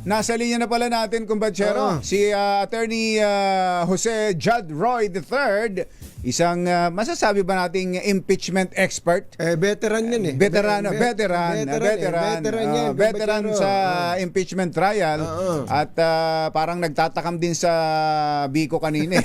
Nasa linya na pala natin, kumbachero, si Attorney Jose Judd Roy III, isang masasabi ba nating impeachment expert? Veteran yan eh. Veteran yan, veteran sa impeachment trial at parang nagtatakam din sa Biko kanina.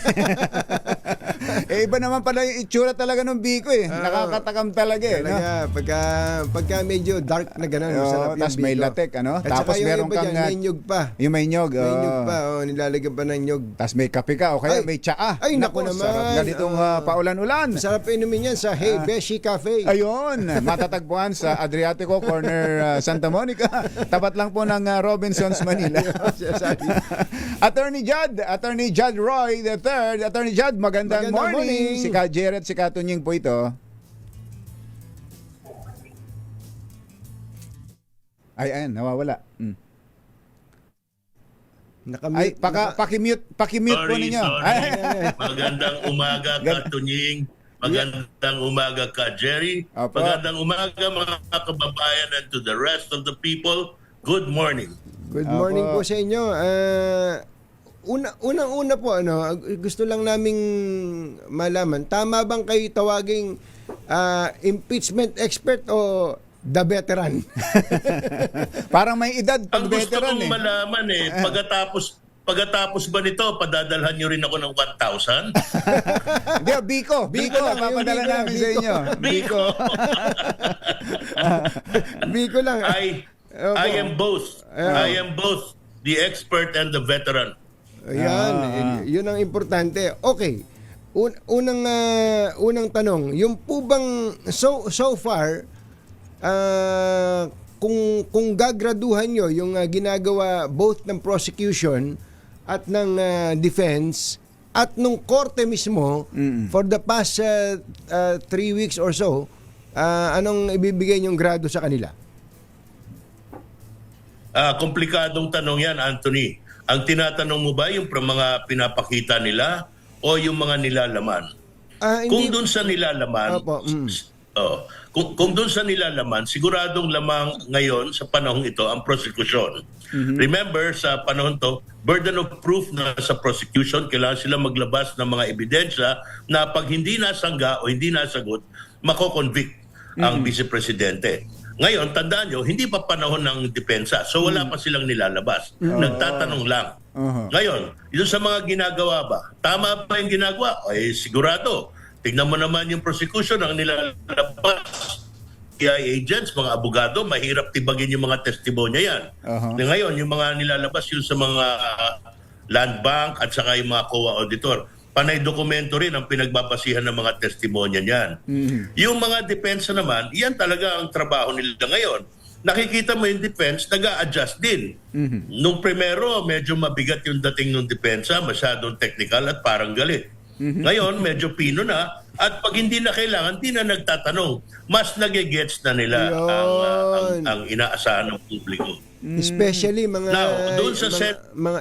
Iba naman pala yung itsura talaga ng Biko eh. Nakakatakam talaga eh. Talaga, pagka medyo dark na gano'n, masarap yung Tapos may Biko. latek, ano? At Tapos saka yung meron iba kang dyan, may nyug pa. yung may nyog. May nyug pa, nilalagyan pa ng nyug. Tapos may kape ka o kaya Ay, may tsaa. ay, naku naman. Sarap ganitong paulan-ulan. Masarap inumin yan sa Hey Beshi Cafe. Ayun, matatagpuan sa Adriatico Corner, Santa Monica. Tapat lang po ng Robinsons, Manila. Attorney Judd Roy III. Attorney Judd, magandang morning. Si Ka Jared, si Ka Tunying po ito. Ay, ayan, nawawala. Ay, pakimute po ninyo. Sorry. Magandang umaga ka, Tunying. Magandang umaga ka, Jerry. Opo. Magandang umaga, mga kababayan, and to the rest of the people, good morning. Good morning po sa inyo. Unang-una po, gusto lang naming malaman, tama bang kayo tawaging impeachment expert o the veteran? Parang may edad pag Ang gusto veteran kong malaman pagkatapos ba nito, padadalhan nyo rin ako ng 1,000? Hindi, Biko lang, papadala Biko namin lang, sa inyo. Biko. Biko lang. I am both. I am both the expert and the veteran. Ayan, yun ang importante. Okay. Unang tanong, yung po bang so far kung gagraduhan nyo yung ginagawa both ng prosecution at ng defense at nung korte mismo for the past 3 weeks or so, anong ibibigay nyong grado sa kanila? Komplikadong tanong yan, Anthony. Ang tinatanong mo ba yung mga pinapakita nila o yung mga nilalaman? Kung doon sa nilalaman, kung doon sa nilalaman, siguradong lamang ngayon sa panahong ito ang prosecution. Remember, sa panahon to, burden of proof na sa prosecution, kailangan sila maglabas ng mga ebidensya na pag hindi nasangga o hindi nasagot, mako-convict ang vice-presidente. Ngayon, tandaan nyo, hindi pa panahon ng depensa. So wala pa silang nilalabas. Nagtatanong lang. Ngayon, yun sa mga ginagawa ba? Tama ba yung ginagawa? Ay, sigurado. Tignan mo naman yung prosecution ang nilalabas. FBI agents, mga abogado, mahirap tibagin yung mga testimonya yan. Ngayon, yung mga nilalabas yun sa mga land bank at saka yung mga COA auditor, panay dokumento rin ang pinagbabasihan ng mga testimonya niyan. Yung mga depensa naman, yan talaga ang trabaho nila ngayon. Nakikita mo yung defense, nag-a-adjust din. Nung primero, medyo mabigat yung dating ng depensa, masyadong technical at parang galit. Ngayon, medyo pino na. At pag hindi na kailangan, hindi na nagtatanong. Mas nagigets na nila ang inaasahan ng publiko. Especially mga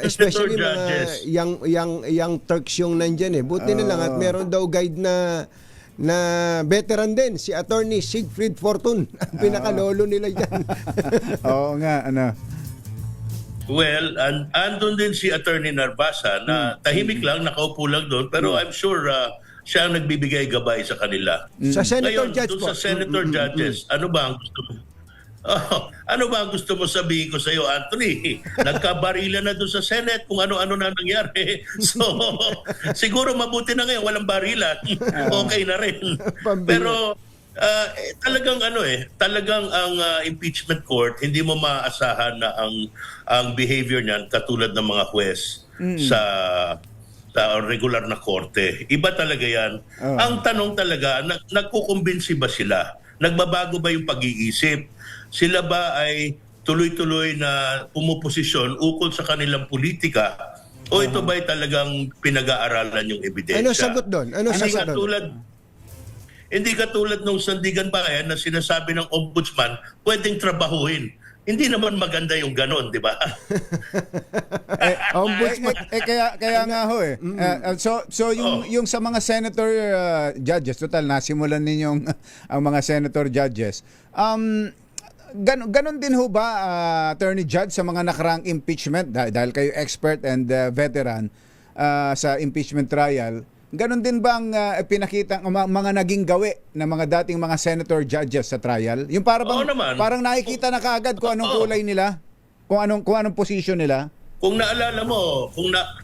especially judges. Young Turks yung nandyan eh. Buti na lang at meron daw guide na veteran din, si Attorney Siegfried Fortun. Ang pinakalolo nila dyan. Oo nga, Well, andun din si Attorney Narvasa na tahimik lang, nakaupo lang doon, pero I'm sure siya ang nagbibigay gabay sa kanila. Sa Senator Ngayon, Judge doon po. sa Senator Judges, ano ba ang gusto mo? Ano ba ang gusto mo sabihin ko sa iyo, Anthony? Nagkabarila na doon sa Senate kung ano-ano na nangyari. So, siguro mabuti na ngayon, walang barilan. Okay na rin. Pero talagang ang impeachment court, hindi mo maaasahan na ang behavior niyan katulad ng mga huwes sa regular na korte. Iba talaga yan. Ang tanong talaga, nagkukumbinsi ba sila? Nagbabago ba yung pag-iisip? Sila ba ay tuloy-tuloy na pumuposisyon ukol sa kanilang politika? O ito ba ay talagang pinag-aaralan yung ebidensya? Ano sagot doon? Hindi katulad nung Sandigan Bayan na sinasabi ng ombudsman, pwedeng trabahuin. Hindi naman maganda yung ganon, di ba? Ombudsman. Kaya nga ho eh. So yung sa mga senator judges, total nasimulan ninyong ang mga senator judges. Ganon din ho ba, Attorney Judd, sa mga nakaraang impeachment, dahil kayo expert and veteran sa impeachment trial, ganon din ba ang pinakita mga naging gawi ng mga dating mga senator judges sa trial? Yung parang nakikita na kaagad kung anong kulay nila, kung anong position nila? Kung naalala mo,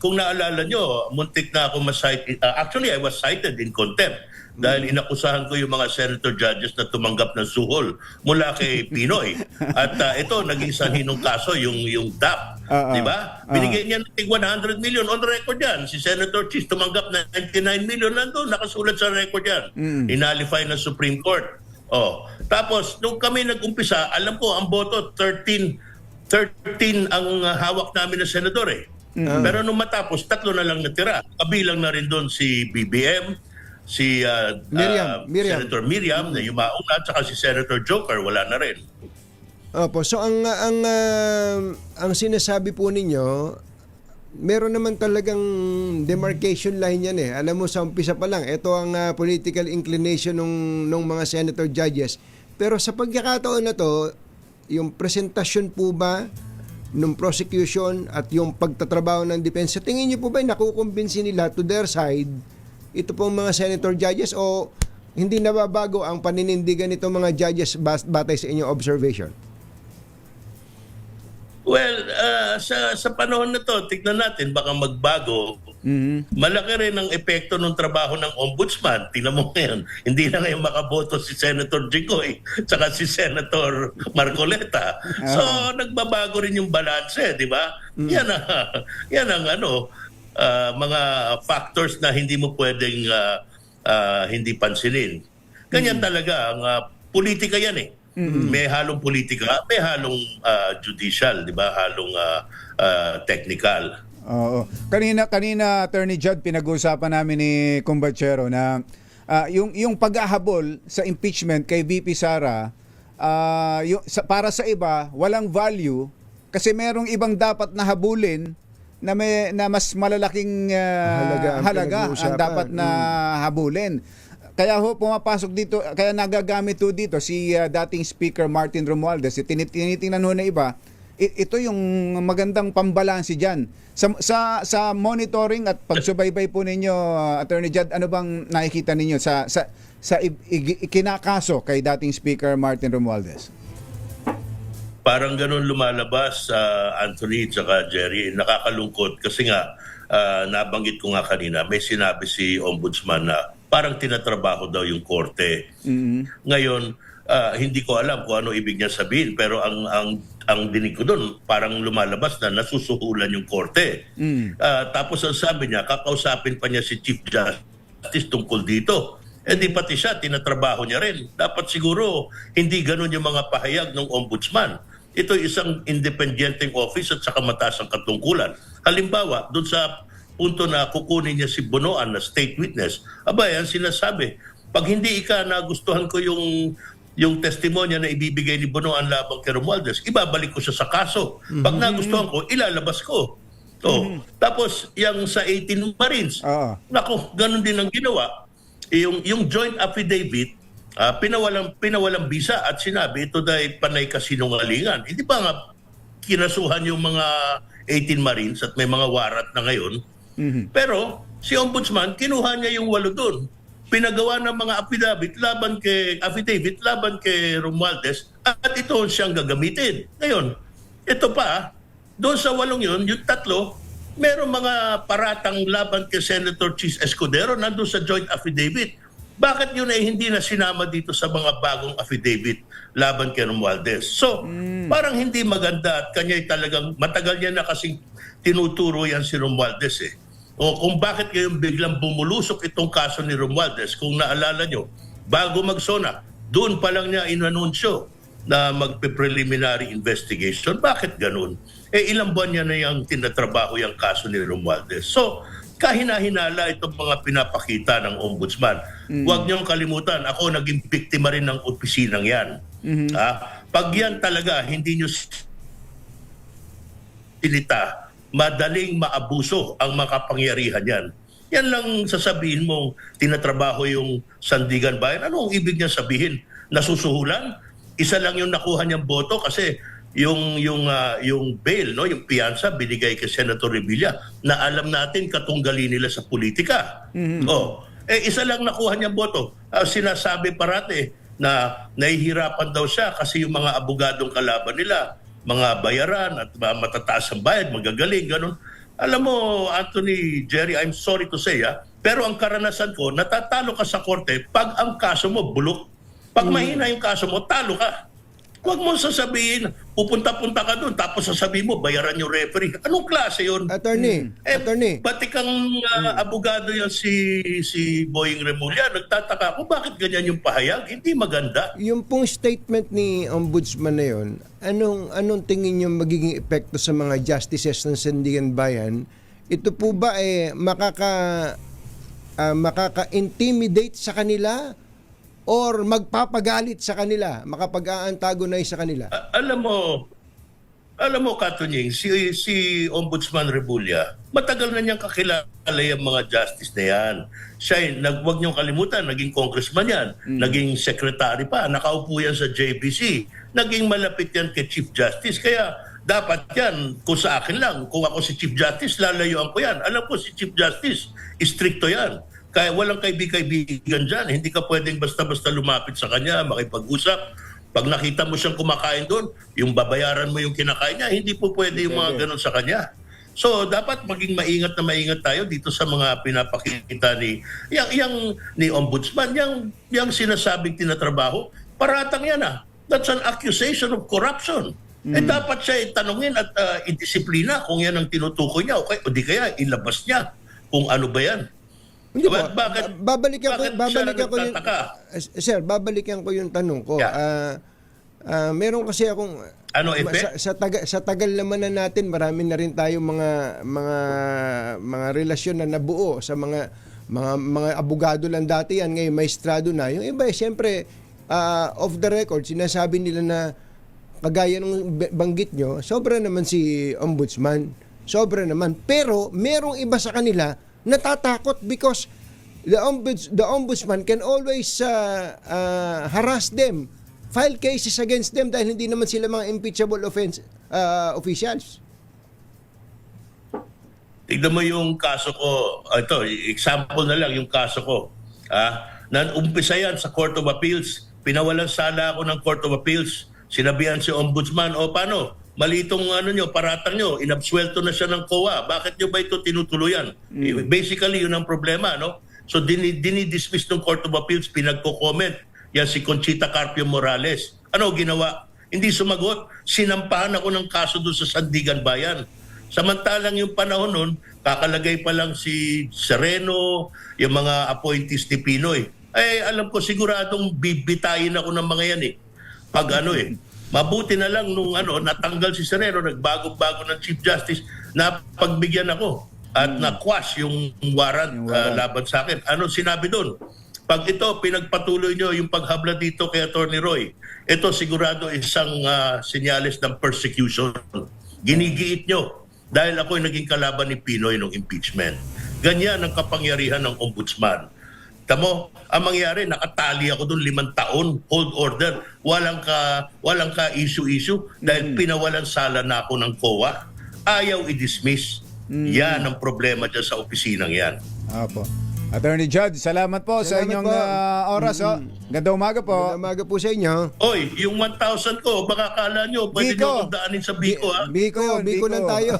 kung naalala nyo, muntik na ako ma-cite. Actually, I was cited in contempt dahil inakusahan ko yung mga senator judges na tumanggap ng suhol mula kay Pinoy. At ito, naging sanhi ng kaso, yung DAP. Di ba? Binigay niya ng 100 million. On record yan. Si Senator Cheese tumanggap ng 99 million. Nandun, nakasulat sa record yan. Inalify ng Supreme Court. Tapos, nung kami nag-umpisa, alam ko, ang boto, 13 ang hawak namin na senador eh. Pero nung matapos, 3 na lang natira. Kabilang na rin doon si BBM, si Miriam. Senator Miriam na yumauna, at saka si Senator Joker, wala na rin. Opo, so ang sinasabi po ninyo, meron naman talagang demarcation line yan eh. Alam mo, sa umpisa pa lang, ito ang political inclination ng mga senator judges. Pero sa pagkakataon na to, yung presentasyon po ba ng prosecution at yung pagtatrabaho ng defense, sa tingin niyo po ba nakukumbinsi nila to their side ito pong mga senator judges o hindi nababago ang paninindigan nitong mga judges batay sa inyong observation? Well, sa panahon na to, tignan natin, baka magbago. Malaki rin ang epekto ng trabaho ng ombudsman. Tingnan mo ngayon, hindi na ngayon makaboto si Senator Jinggoy tsaka si Senator Marcoleta. So, nagbabago rin yung balanse, di ba? Yan ang mga factors na hindi mo pwedeng hindi pansinin. Ganyan talaga, ang politika yan eh. May halong politika, may halong judicial, di ba? Halong technical. Oo. Kanina Attorney Judd, pinag-uusapan namin ni Cumbachero na yung pag-ahabol sa impeachment kay VP Sara, para sa iba walang value kasi merong ibang dapat na habulin na mas malalaking halaga ang dapat na habulin. Kaya ho pumapasok dito, kaya nagagamit ho dito si dating Speaker Martin Romualdez. Tinitingnan ho na iba, ito yung magandang pambalansi diyan. Sa monitoring at pagsubaybay po ninyo, Attorney Judd, ano bang nakikita ninyo sa kinakaso kay dating Speaker Martin Romualdez? Parang ganun lumalabas Anthony at Jerry. Nakakalungkot kasi nga nabanggit ko nga kanina, may sinabi si Ombudsman na parang tinatrabaho daw yung korte. Ngayon, hindi ko alam kung ano ibig niya sabihin, pero ang dinig ko doon, parang lumalabas na nasusuhulan yung korte. Tapos ang sabi niya, kakausapin pa niya si Chief Justice tungkol dito. Di pati siya, tinatrabaho niya rin. Dapat siguro hindi ganun yung mga pahayag ng ombudsman. Ito isang independenteng office at saka mataas ang katungkulan. Halimbawa, doon sa punto na kukunin niya si Bonoan na state witness, yan sinasabi, pag hindi nagustuhan ko yung testimonya na ibibigay ni Bonoan labang kay Romualdez, ibabalik ko siya sa kaso. Pag nagustuhan ko, ilalabas ko. Tapos, yung sa 18 Marines, nako, ganun din ang ginawa. Yung joint affidavit, pinawalang bisa at sinabi ito dahil panay kasinungalingan. Hindi pa nga kinasuhan yung mga 18 Marines at may mga warat na ngayon. Pero si Ombudsman, kinuha niya yung 8 doon. Pinagawa ng mga affidavit laban kay Romualdez at ito siyang gagamitin. Ngayon, ito pa, doon sa 8 yun, yung 3, merong mga paratang laban kay Senator Chis Escudero nandun sa joint affidavit. Bakit yun ay hindi na sinama dito sa mga bagong affidavit laban kay Romualdez? So, parang hindi maganda at kanya'y talagang matagal niya na kasing tinuturo yan si Romualdez eh. O kung bakit ngayon biglang bumulusok itong kaso ni Romualdez, kung naalala nyo, bago mag-SONA, doon pa lang niya inanunsyo na magpe-preliminary investigation. Bakit ganun? Ilang buwan niya na yung tinatrabaho yung kaso ni Romualdez. So, kahina-hinala itong mga pinapakita ng ombudsman. Huwag niyong kalimutan, ako naging biktima rin ng opisinang yan. Pag yan talaga, hindi niyo sinita, madaling maabuso ang makapangyarihan yan. Yan lang sasabihin mong tinatrabaho yung Sandigan Bayan. Ano ang ibig niya sabihin? Nasusuhulan? isa lang yung nakuha niyang boto kasi yung bail, no, yung piyansa binigay kay Senator Revilla na alam natin katunggali nila sa politika. Isa lang nakuha niyang boto. Sinasabi parate na nahihirapan daw siya kasi yung mga abogadong kalaban nila, mga bayaran at matataas ang bayad, magagaling, ganun. Alam mo, Anthony, Jerry, I'm sorry to say, pero ang karanasan ko, natatalo ka sa korte pag ang kaso mo bulok. Pag mahina yung kaso mo, talo ka. Huwag mo sasabihin, pupunta-punta ka doon, tapos sasabihin mo, bayaran yung referee. Anong klase yun? Attorney, Pati kang abogado yan si Boying Remulla, nagtataka ako, bakit ganyan yung pahayag? Hindi maganda. yung pong statement ni Ombudsman na yun, anong tingin niyo magiging epekto sa mga justices ng Sandigan Bayan? Ito po ba makaka-intimidate sa kanila or magpapagalit sa kanila, makapag-aantagonize sa kanila? Alam mo, Katunying, si Ombudsman Remulla, matagal na niyang kakilala yung mga justice na yan. Siya, huwag niyong kalimutan, naging congressman yan, naging secretary pa, nakaupo yan sa JBC, naging malapit yan kay Chief Justice. Kaya dapat yan, kung sa akin lang, kung ako si Chief Justice, lalayuan ko yan. Alam ko si Chief Justice, istrikto yan. Kaya walang kaibigan dyan. Hindi ka pwedeng basta-basta lumapit sa kanya, makipag-usap. Pag nakita mo siyang kumakain doon, yung babayaran mo yung kinakain niya, hindi po pwede yung mga ganun sa kanya. So, dapat maging maingat tayo dito sa mga pinapakita ni Ombudsman. Yung sinasabing tinatrabaho, paratang yan That's an accusation of corruption. Dapat siya itanungin at idisiplina kung yan ang tinutukoy niya. Okay, o di kaya ilabas niya kung ano ba yan. Hindi po. Babalikan ko yung tanong ko. Yeah. Meron kasi akong sa tagal naman na natin, marami na rin tayong mga relasyon na nabuo sa mga abogado lang dati yan, ngayon maestrado na. Yung iba siyempre off the record sinasabi nila na kagaya ng banggit nyo, sobra naman si Ombudsman. Sobra naman. Pero merong iba sa kanila natatakot because the ombudsman can always harass them, file cases against them dahil hindi naman sila mga impeachable officials. Tignan mo yung kaso ko. Ito, example na lang yung kaso ko. Umpisa yan sa Court of Appeals. Pinawalan sala ako ng Court of Appeals. Sinabihan si Ombudsman, paano? Malitong paratang nyo, inabsuelto na siya ng COA. Bakit nyo ba ito tinutuluyan? Basically, yun ang problema, no? So, dinidismiss ng Court of Appeals, pinagko-comment yan si Conchita Carpio Morales. Ano ginawa? Hindi sumagot. Sinampahan ako ng kaso doon sa Sandigan Bayan. Samantalang yung panahon nun, kakalagay pa lang si Sereno, yung mga appointees ni Pinoy. Alam ko siguradong bibitayin ako ng mga yan Mabuti na lang nung natanggal si Sereno, nagbago-bago ng Chief Justice, na pagbigyan ako at na-quash yung warrant laban sa akin. Ano sinabi doon? Pag ito, pinagpatuloy nyo yung paghabla dito kay Attorney Roy, ito sigurado isang senyales ng persecution. Ginigiit nyo dahil ako'y naging kalaban ni Pinoy ng impeachment. Ganyan ang kapangyarihan ng Ombudsman. Tamo, ang mangyari, nakatali ako doon 5 taon, hold order, walang ka issue dahil pinawalan sala na ako ng COA. Ayaw i-dismiss. Yan ang problema dyan sa opisinang yan. Opo. Attorney Judd, salamat po sa inyong oras. Ganda umaga po. Ganda umaga po sa inyo. Oy, yung 1,000 ko, baka kala nyo, pwede nyo akong daanin sa Biko, Biko lang tayo.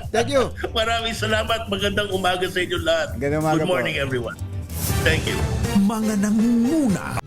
Thank you. Maraming salamat. Magandang umaga sa inyo lahat. Magandang umaga Good morning, everyone. Thank you. Mga nangunguna